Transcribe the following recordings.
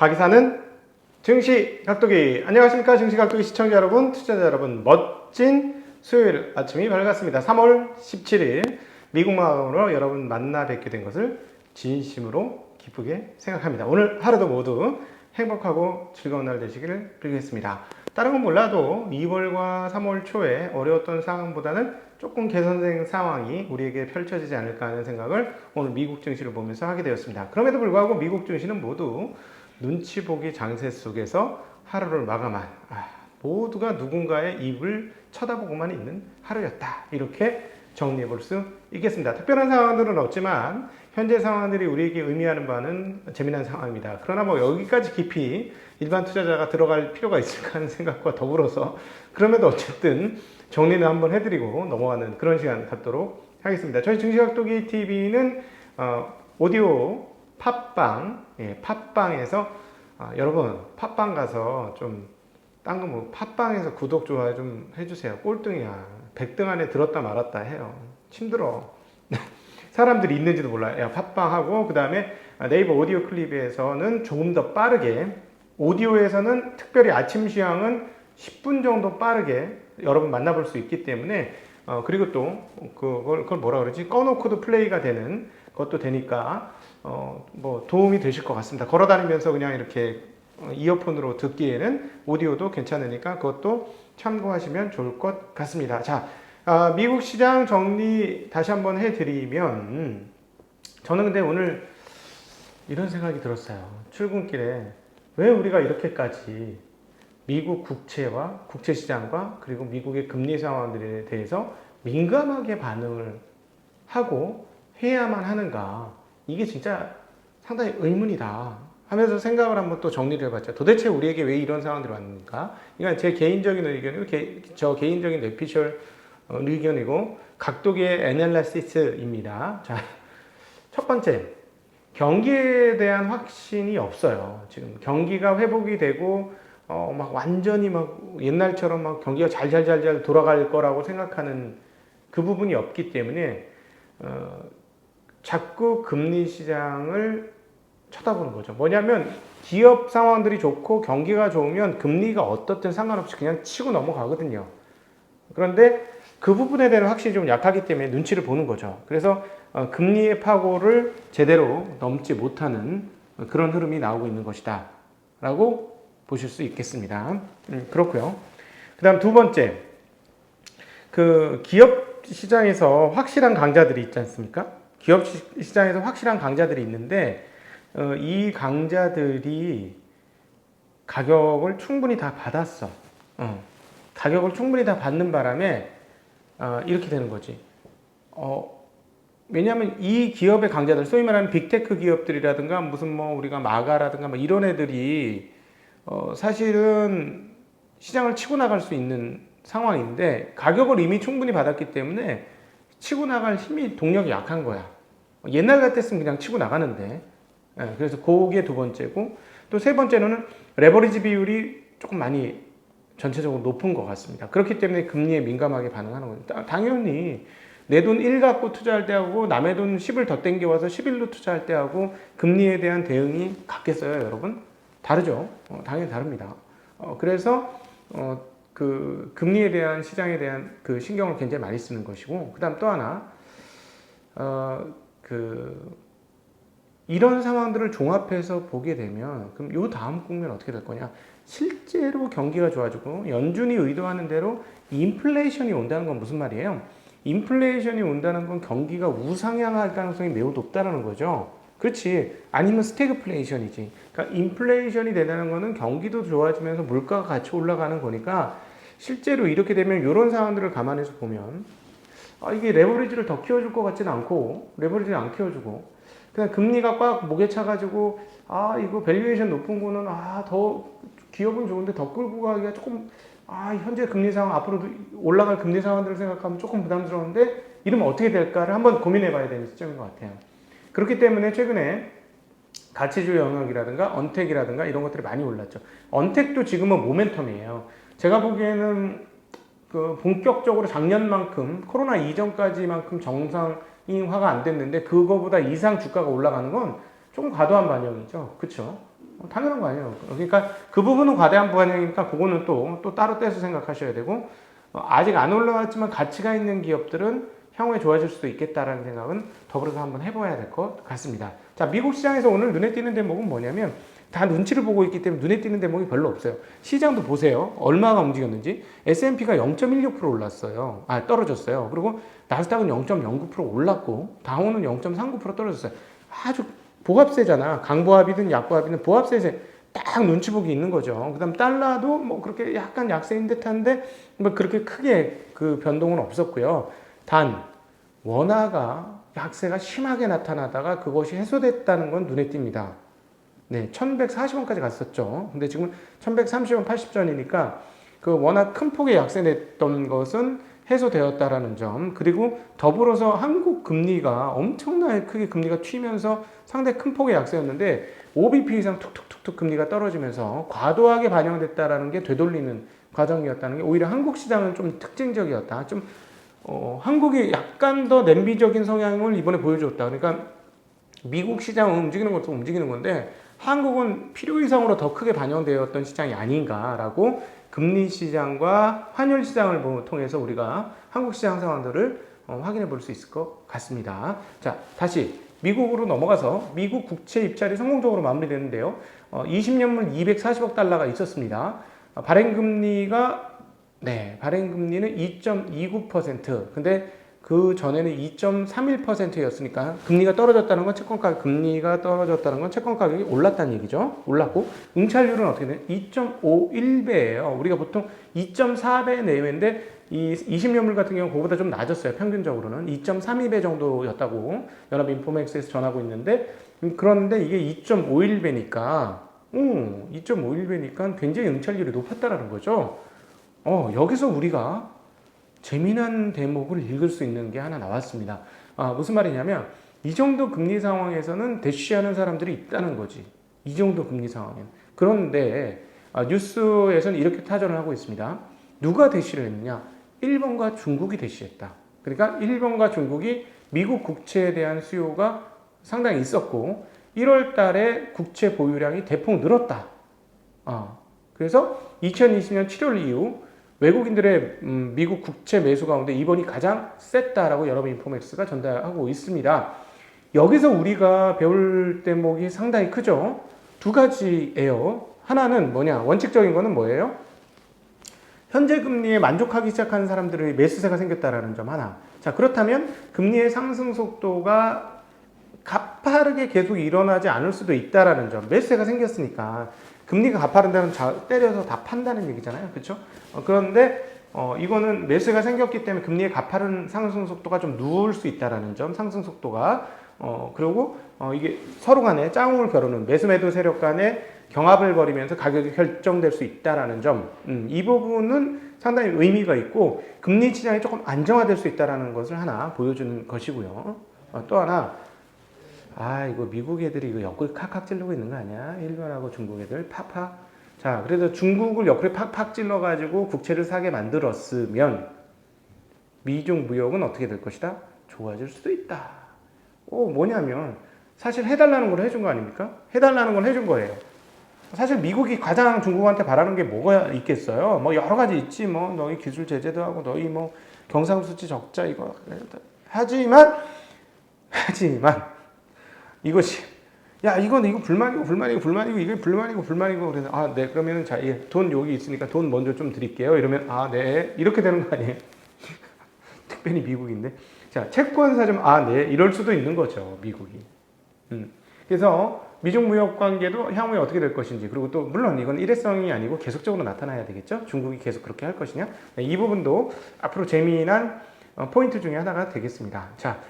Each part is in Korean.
가기사는 증시 각도기. 안녕하십니까 증시 각도기 시청자 여러분, 투자자 여러분, 멋진 수요일 아침이 밝았습니다. 3월 17일 미국마음으로 여러분 만나 뵙게 된 것을 진심으로 기쁘게 생각합니다. 오늘 하루도 모두 행복하고 즐거운 날 되시기를 빌겠습니다. 다른 건 몰라도 2월과 3월 초에 어려웠던 상황보다는 조금 개선된 상황이 우리에게 펼쳐지지 않을까 하는 생각을 오늘 미국 증시를 보면서 하게 되었습니다. 그럼에도 불구하고 미국 증시는 모두 눈치 보기 장세 속에서 하루를 마감한 모두가 누군가의 입을 쳐다보고만 있는 하루였다. 이렇게 정리해 볼 수 있겠습니다. 특별한 상황들은 없지만 현재 상황들이 우리에게 의미하는 바는 재미난 상황입니다. 그러나 뭐 여기까지 깊이 일반 투자자가 들어갈 필요가 있을까 하는 생각과 더불어서 그럼에도 어쨌든 정리는 한번 해드리고 넘어가는 그런 시간 갖도록 하겠습니다. 저희 증시각도기 TV는 오디오 팟빵, 팟빵에서 여러분 팟빵 가서 좀 딴 거 뭐 팟빵에서 구독 좋아요 좀 해주세요. 꼴등이야. 100등 안에 들었다 말았다 해요. 힘들어. 사람들이 있는지도 몰라요. 팟빵하고 그 다음에 네이버 오디오 클립에서는 조금 더 빠르게, 오디오에서는 특별히 아침 시황은 10분 정도 빠르게 여러분 만나볼 수 있기 때문에 그리고 또 그걸 뭐라 그러지? 꺼놓고도 플레이가 되는 것도 되니까 뭐 도움이 되실 것 같습니다. 걸어 다니면서 그냥 이렇게 이어폰으로 듣기에는 오디오도 괜찮으니까 그것도 참고하시면 좋을 것 같습니다. 자, 미국 시장 정리 다시 한번 해드리면 저는 근데 오늘 이런 생각이 들었어요. 출근길에 왜 우리가 이렇게까지 미국 국채와 국채시장과 그리고 미국의 금리 상황들에 대해서 민감하게 반응을 하고 해야만 하는가, 이게 진짜 상당히 의문이다 하면서 생각을 한번 또 정리를 해봤죠. 도대체 우리에게 왜 이런 상황들이 왔는가? 이건 제 개인적인 의견이고 저 개인적인 뇌피셜 의견이고 각도기의 애널리시스입니다. 자, 첫 번째, 경기에 대한 확신이 없어요. 지금 경기가 회복이 되고 막 완전히 막 옛날처럼 막 경기가 잘 돌아갈 거라고 생각하는 그 부분이 없기 때문에 자꾸 금리 시장을 쳐다보는 거죠. 뭐냐면 기업 상황들이 좋고 경기가 좋으면 금리가 어떻든 상관없이 그냥 치고 넘어가거든요. 그런데 그 부분에 대한 확신이 좀 약하기 때문에 눈치를 보는 거죠. 그래서 금리의 파고를 제대로 넘지 못하는 그런 흐름이 나오고 있는 것이다 라고 보실 수 있겠습니다. 그렇고요. 그 다음 두 번째, 그 기업 시장에서 확실한 강자들이 있지 않습니까? 기업 시장에서 확실한 강자들이 있는데 이 강자들이 가격을 충분히 다 받았어. 가격을 충분히 다 받는 바람에 이렇게 되는 거지. 왜냐하면 이 기업의 강자들, 소위 말하는 빅테크 기업들이라든가 무슨 뭐 우리가 마가라든가 뭐 이런 애들이 사실은 시장을 치고 나갈 수 있는 상황인데 가격을 이미 충분히 받았기 때문에 치고 나갈 힘이, 동력이 약한 거야. 옛날 같았으면 그냥 치고 나가는데. 그래서 그게 두 번째고, 또 세 번째로는 레버리지 비율이 조금 많이 전체적으로 높은 것 같습니다. 그렇기 때문에 금리에 민감하게 반응하는 거죠. 당연히 내 돈 1 갖고 투자할 때하고 남의 돈 10을 더 땡겨와서 11로 투자할 때하고 금리에 대한 대응이 같겠어요, 여러분? 다르죠. 당연히 다릅니다. 그래서 그 금리에 대한, 시장에 대한 그 신경을 굉장히 많이 쓰는 것이고, 그 다음 또 하나 이런 상황들을 종합해서 보게 되면 그럼 요 다음 국면 어떻게 될 거냐? 실제로 경기가 좋아지고 연준이 의도하는 대로 인플레이션이 온다는 건 무슨 말이에요? 인플레이션이 온다는 건 경기가 우상향할 가능성이 매우 높다는 거죠. 그렇지. 아니면 스태그플레이션이지. 그러니까 인플레이션이 된다는 거는 경기도 좋아지면서 물가가 같이 올라가는 거니까 실제로 이렇게 되면 이런 상황들을 감안해서 보면 이게 레버리지를 더 키워줄 것 같지는 않고, 레버리지를 안 키워주고 그냥 금리가 꽉 목에 차가지고 이거 밸류에이션 높은 거는 더 기업은 좋은데 더 끌고 가기가 조금 현재 금리 상황, 앞으로도 올라갈 금리 상황들을 생각하면 조금 부담스러운데 이러면 어떻게 될까를 한번 고민해 봐야 되는 시점인 것 같아요. 그렇기 때문에 최근에 가치주 영역이라든가 언택이라든가 이런 것들이 많이 올랐죠. 언택도 지금은 모멘텀이에요. 제가 보기에는 그 본격적으로 작년만큼 코로나 이전까지만큼 정상화가 안 됐는데 그거보다 이상 주가가 올라가는 건 조금 과도한 반영이죠. 그렇죠? 당연한 거 아니에요. 그러니까 그 부분은 과대한 부분이니까 그거는 또 따로 떼서 생각하셔야 되고 아직 안 올라왔지만 가치가 있는 기업들은 향후에 좋아질 수도 있겠다라는 생각은 더불어서 한번 해봐야 될 것 같습니다. 자, 미국 시장에서 오늘 눈에 띄는 대목은 뭐냐면 다 눈치를 보고 있기 때문에 눈에 띄는 대목이 별로 없어요. 시장도 보세요. 얼마가 움직였는지. S&P가 0.16% 올랐어요. 떨어졌어요. 그리고 나스닥은 0.09% 올랐고 다우는 0.39% 떨어졌어요. 아주 보합세잖아. 강보합이든 약보합이든 보합세에 딱 눈치 보기 있는 거죠. 그 다음 달러도 뭐 그렇게 약간 약세인 듯한데 뭐 그렇게 크게 그 변동은 없었고요. 단 원화가 약세가 심하게 나타나다가 그것이 해소됐다는 건 눈에 띕니다. 네, 1140원까지 갔었죠. 근데 지금 1130원, 80전이니까 그 워낙 큰 폭의 약세냈던 것은 해소되었다라는 점, 그리고 더불어서 한국 금리가 엄청나게 크게 금리가 튀면서 상당히 큰 폭의 약세였는데 5bp 이상 툭툭툭툭 금리가 떨어지면서 과도하게 반영됐다라는 게 되돌리는 과정이었다는 게 오히려 한국 시장은 좀 특징적이었다. 좀 한국이 약간 더 냄비적인 성향을 이번에 보여줬다. 그러니까 미국 시장은 움직이는 것도 움직이는 건데 한국은 필요 이상으로 더 크게 반영되었던 시장이 아닌가라고 금리 시장과 환율 시장을 통해서 우리가 한국 시장 상황들을 확인해 볼 수 있을 것 같습니다. 자, 다시 미국으로 넘어가서 미국 국채 입찰이 성공적으로 마무리되는데요. 20년물 240억 달러가 있었습니다. 발행금리는 2.29%. 근데 그 전에는 2.31%였으니까 금리가 떨어졌다는 건 금리가 떨어졌다는 건 채권 가격이 올랐다는 얘기죠. 올랐고 응찰률은 어떻게 되냐? 2.51배예요. 우리가 보통 2.4배 내외인데 이 20년물 같은 경우는 그거보다 좀 낮았어요. 평균적으로는 2.32배 정도였다고 연합인포맥스에서 전하고 있는데 그런데 이게 2.51배니까 2.51배니까 굉장히 응찰률이 높았다라는 거죠. 여기서 우리가 재미난 대목을 읽을 수 있는 게 하나 나왔습니다. 무슨 말이냐면 이 정도 금리 상황에서는 대쉬하는 사람들이 있다는 거지. 이 정도 금리 상황엔. 그런데 뉴스에서는 이렇게 타전을 하고 있습니다. 누가 대쉬를 했느냐? 일본과 중국이 대쉬했다. 그러니까 일본과 중국이 미국 국채에 대한 수요가 상당히 있었고 1월 달에 국채 보유량이 대폭 늘었다. 그래서 2020년 7월 이후 외국인들의 미국 국채 매수 가운데 이번이 가장 셌다라고 연합인포맥스가 전달하고 있습니다. 여기서 우리가 배울 대목이 상당히 크죠. 두 가지예요. 하나는 뭐냐? 원칙적인 거는 뭐예요? 현재 금리에 만족하기 시작하는 사람들의 매수세가 생겼다라는 점 하나. 자, 그렇다면 금리의 상승 속도가 가파르게 계속 일어나지 않을 수도 있다라는 점. 매수세가 생겼으니까 금리가 가파른다면 때려서 다 판다는 얘기잖아요. 그렇죠? 그런데 이거는 매수가 생겼기 때문에 금리의 가파른 상승 속도가 좀 누울 수 있다라는 점, 상승 속도가 그리고 이게 서로 간에 짱움을 겨루는 매수 매도 세력 간에 경합을 벌이면서 가격이 결정될 수 있다라는 점, 이 부분은 상당히 의미가 있고 금리 시장이 조금 안정화될 수 있다라는 것을 하나 보여주는 것이고요. 또 하나. 이거 미국 애들이 이거 옆구리 칵칵 찌르고 있는 거 아니야? 일본하고 중국 애들 팍팍. 자, 그래서 중국을 옆구리 팍팍 찔러가지고 국채를 사게 만들었으면 미중 무역은 어떻게 될 것이다? 좋아질 수도 있다. 뭐냐면 사실 해달라는 걸 해준 거 아닙니까? 해달라는 걸 해준 거예요. 사실 미국이 가장 중국한테 바라는 게 뭐가 있겠어요? 뭐 여러 가지 있지. 뭐 너희 기술 제재도 하고 너희 뭐 경상수지 적자 이거 하지만 이것이 이거 불만이고 이게 불만이고 그래서 네 그러면은 자, 돈 여기 있으니까 돈 먼저 좀 드릴게요. 이러면 네 이렇게 되는 거 아니에요? 특별히 미국인데 자 채권 사좀 네 이럴 수도 있는 거죠 미국이. 그래서 미중 무역 관계도 향후에 어떻게 될 것인지 그리고 또 물론 이건 일회성이 아니고 계속적으로 나타나야 되겠죠. 중국이 계속 그렇게 할 것이냐 이 부분도 앞으로 재미난 포인트 중에 하나가 되겠습니다. 자.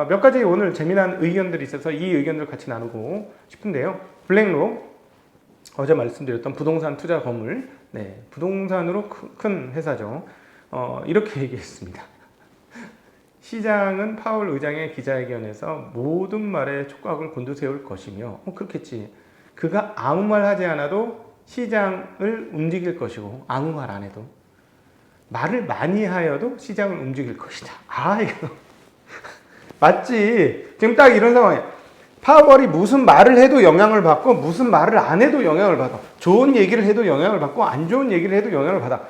몇 가지 오늘 재미난 의견들이 있어서 이 의견들 같이 나누고 싶은데요. 블랙록, 어제 말씀드렸던 부동산 투자 건물, 부동산으로 큰 회사죠. 이렇게 얘기했습니다. 시장은 파월 의장의 기자회견에서 모든 말에 촉각을 곤두세울 것이며, 그렇겠지. 그가 아무 말 하지 않아도 시장을 움직일 것이고, 아무 말 안 해도. 말을 많이 하여도 시장을 움직일 것이다. 이거. 맞지. 지금 딱 이런 상황이야. 파월이 무슨 말을 해도 영향을 받고 무슨 말을 안 해도 영향을 받아. 좋은 얘기를 해도 영향을 받고 안 좋은 얘기를 해도 영향을 받아.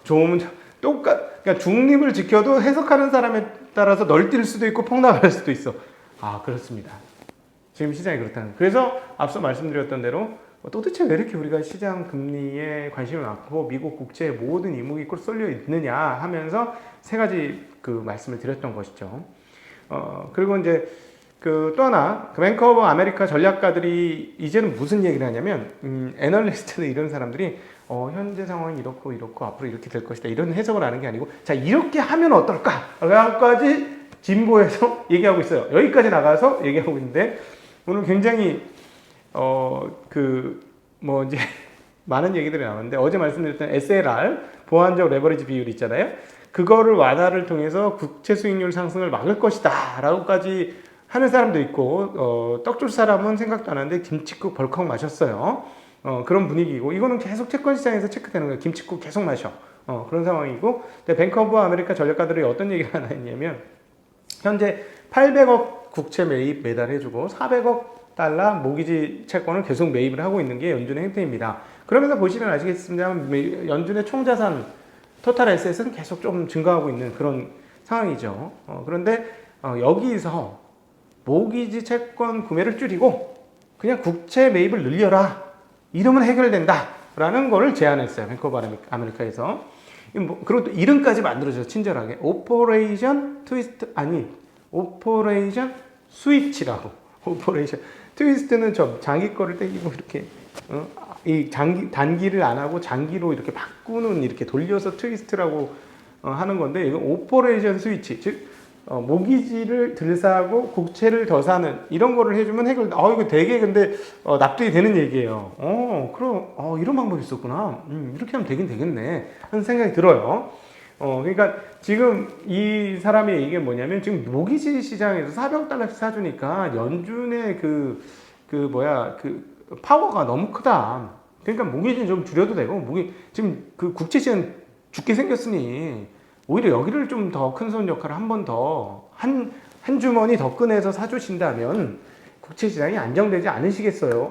좋으면 그러니까 중립을 지켜도 해석하는 사람에 따라서 널뛸 수도 있고 폭락할 수도 있어. 그렇습니다. 지금 시장이 그렇다는. 그래서 앞서 말씀드렸던 대로 도대체 왜 이렇게 우리가 시장 금리에 관심이 많고 미국 국채의 모든 이목이 꼭 쏠려 있느냐 하면서 세 가지 그 말씀을 드렸던 것이죠. 그리고 이제 또 하나 뱅크 오브 아메리카 전략가들이 이제는 무슨 얘기를 하냐면 애널리스트는 이런 사람들이 현재 상황이 이렇고 앞으로 이렇게 될 것이다 이런 해석을 하는 게 아니고 자 이렇게 하면 어떨까 라고까지 진보해서 얘기하고 있어요. 여기까지 나가서 얘기하고 있는데 오늘 굉장히 이제 많은 얘기들이 나왔는데 어제 말씀드렸던 SLR 보완적 레버리지 비율 있잖아요. 그거를 완화를 통해서 국채 수익률 상승을 막을 것이다 라고까지 하는 사람도 있고 떡줄 사람은 생각도 안 하는데 김칫국 벌컥 마셨어요. 그런 분위기고 이거는 계속 채권 시장에서 체크되는 거예요. 김칫국 계속 마셔. 그런 상황이고 근데 뱅크 오브 아메리카 전략가들이 어떤 얘기를 하나 했냐면 현재 800억 국채 매입 매달 해주고 400억 달러 모기지 채권을 계속 매입을 하고 있는 게 연준의 행태입니다. 그러면서 보시면 아시겠습니다만 연준의 총자산 토탈 에셋은 계속 좀 증가하고 있는 그런 상황이죠. 그런데 여기서 모기지 채권 구매를 줄이고 그냥 국채 매입을 늘려라. 이러면 해결된다. 라는 거를 제안했어요. 뱅크 오브 아메리카에서. 그리고 또 이름까지 만들어줘서 친절하게. 오퍼레이션 스위치라고. 오퍼레이션. 트위스트는 장기 거를 땡기고 이렇게, 단기를 안 하고 장기로 이렇게 바꾸는 이렇게 돌려서 트위스트라고 하는 건데, 이건 오퍼레이션 스위치. 즉, 모기지를 들사고 국채를 더 사는 이런 거를 해주면 이거 되게 근데 납득이 되는 얘기예요. 그럼 이런 방법이 있었구나. 이렇게 하면 되긴 되겠네 하는 생각이 들어요. 그러니까 지금 이 사람의 얘기가 뭐냐면 지금 모기지 시장에서 400달러씩 사주니까 연준의 파워가 너무 크다. 그러니까 모기지는 좀 줄여도 되고 지금 그 국채 시장 죽게 생겼으니 오히려 여기를 좀 더 큰 손 역할을 한 번 더 한 주머니 더 꺼내서 사주신다면 국채 시장이 안정되지 않으시겠어요?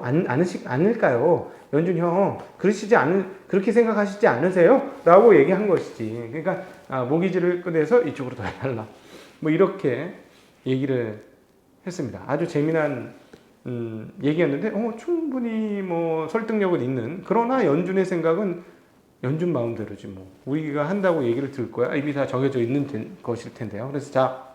않을까요? 연준 형 그렇게 생각하시지 않으세요? 라고 얘기한 것이지. 그러니까 모기지를 꺼내서 이쪽으로 더 해달라. 뭐 이렇게 얘기를 했습니다. 아주 재미난 얘기였는데 충분히 뭐 설득력은 있는. 그러나 연준의 생각은 연준 마음대로지 뭐. 우리가 한다고 얘기를 들을 거야. 이미 다 정해져 있는 것일 텐데요. 그래서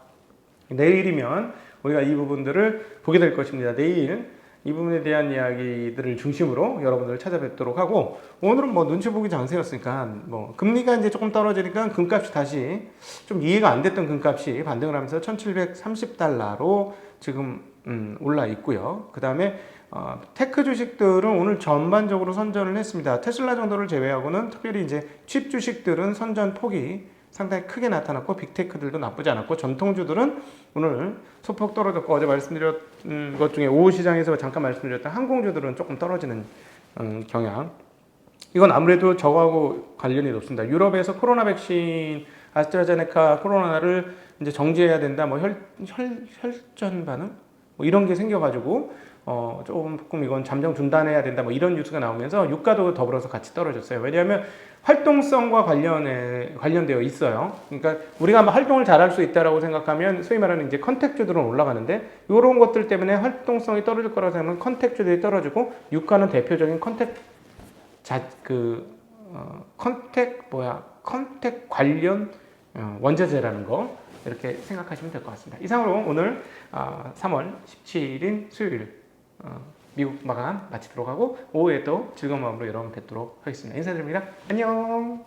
내일이면 우리가 이 부분들을 보게 될 것입니다. 내일 이 부분에 대한 이야기들을 중심으로 여러분들을 찾아뵙도록 하고 오늘은 뭐 눈치 보기 장세였으니까 뭐 금리가 이제 조금 떨어지니까 금값이 다시 좀 이해가 안 됐던 금값이 반등을 하면서 1730달러로 지금 올라 있고요. 그 다음에 테크 주식들은 오늘 전반적으로 선전을 했습니다. 테슬라 정도를 제외하고는 특별히 이제 칩 주식들은 선전 폭이 상당히 크게 나타났고 빅테크들도 나쁘지 않았고 전통주들은 오늘 소폭 떨어졌고 어제 말씀드렸던 것 중에 오후 시장에서 잠깐 말씀드렸던 항공주들은 조금 떨어지는 경향. 이건 아무래도 저거하고 관련이 높습니다. 유럽에서 코로나 백신 아스트라제네카 코로나를 이제 정지해야 된다. 뭐 혈전 반응 뭐 이런 게 생겨가지고 조금 이건 잠정 중단해야 된다. 뭐 이런 뉴스가 나오면서 유가도 더불어서 같이 떨어졌어요. 왜냐하면 활동성과 관련되어 있어요. 그러니까 우리가 한번 활동을 잘할 수 있다라고 생각하면 소위 말하는 이제 컨택주들은 올라가는데 이런 것들 때문에 활동성이 떨어질 거라고 생각하면 컨택주들이 떨어지고 유가는 대표적인 컨택 관련 원자재라는 거 이렇게 생각하시면 될 것 같습니다. 이상으로 오늘 3월 17일 수요일 미국 마감 마치도록 하고 오후에 또 즐거운 마음으로 여러분 뵙도록 하겠습니다. 인사드립니다. 안녕.